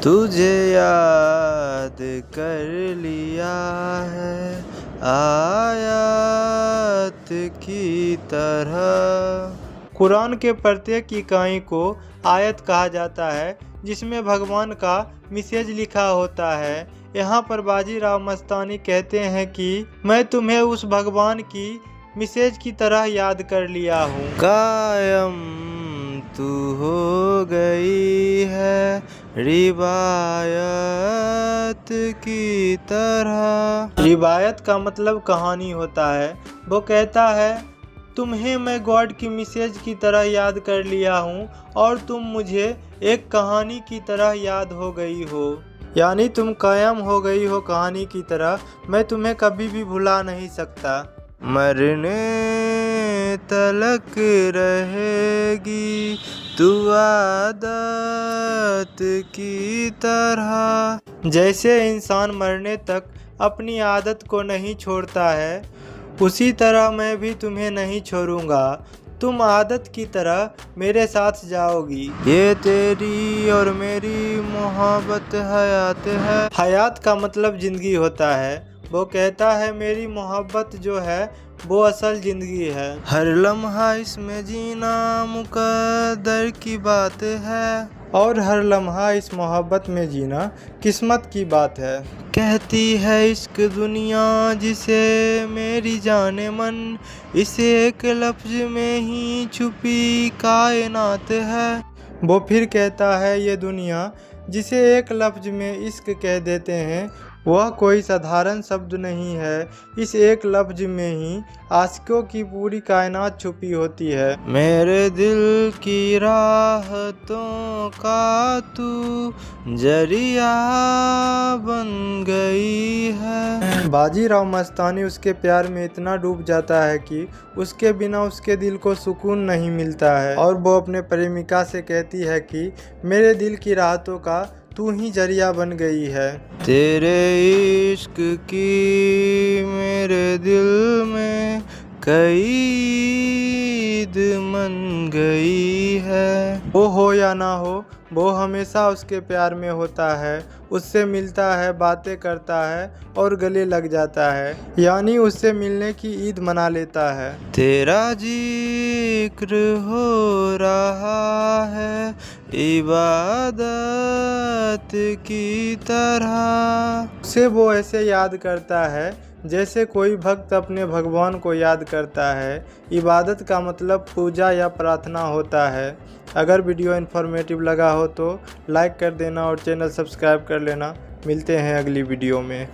तुझे याद कर लिया है आयत की तरह। कुरान के प्रत्येक इकाई को आयत कहा जाता है, जिसमें भगवान का मैसेज लिखा होता है। यहाँ पर बाजीराव मस्तानी कहते हैं कि मैं तुम्हें उस भगवान की मैसेज की तरह याद कर लिया हूँ। कायम तू हो गई है रिवायत की तरह। रिवायत का मतलब कहानी होता है। वो कहता है तुम्हें मैं गॉड की मैसेज की तरह याद कर लिया हूँ और तुम मुझे एक कहानी की तरह याद हो गई हो, यानी तुम कायम हो गई हो कहानी की तरह। मैं तुम्हें कभी भी भुला नहीं सकता। मरने तलक रहेगी तू आदत की तरह। जैसे इंसान मरने तक अपनी आदत को नहीं छोड़ता है, उसी तरह मैं भी तुम्हें नहीं छोड़ूंगा। तुम आदत की तरह मेरे साथ जाओगी। ये तेरी और मेरी मोहब्बत हयात है। हयात का मतलब जिंदगी होता है। वो कहता है मेरी मोहब्बत जो है वो असल जिंदगी है। हर लम्हा इसमें जीना मुकद्दर की बात है और हर लम्हा इस मोहब्बत में जीना किस्मत की बात है। कहती है इश्क दुनिया जिसे मेरी जाने मन, इस एक लफ्ज में ही छुपी कायनात है। वो फिर कहता है ये दुनिया जिसे एक लफ्ज में इश्क कह देते हैं, वह कोई साधारण शब्द नहीं है। इस एक लफ्ज में ही आशिकों की पूरी कायनात छुपी होती है। मेरे दिल की राहतों का तू जरिया बन गई है। बाजीराव मस्तानी उसके प्यार में इतना डूब जाता है कि उसके बिना उसके दिल को सुकून नहीं मिलता है और वो अपने प्रेमिका से कहती है कि मेरे दिल की राहतों का तू ही जरिया बन गई है। तेरे इश्क की मेरे दिल में कैद मन गई है। वो हो या ना हो, वो हमेशा उसके प्यार में होता है, उससे मिलता है, बातें करता है और गले लग जाता है, यानी उससे मिलने की ईद मना लेता है। तेरा जिक्र हो रहा है इबादत की तरह। उसे वो ऐसे याद करता है जैसे कोई भक्त अपने भगवान को याद करता है। इबादत का मतलब पूजा या प्रार्थना होता है। अगर वीडियो इन्फॉर्मेटिव लगा हो तो लाइक कर देना और चैनल सब्सक्राइब कर लेना। मिलते हैं अगली वीडियो में।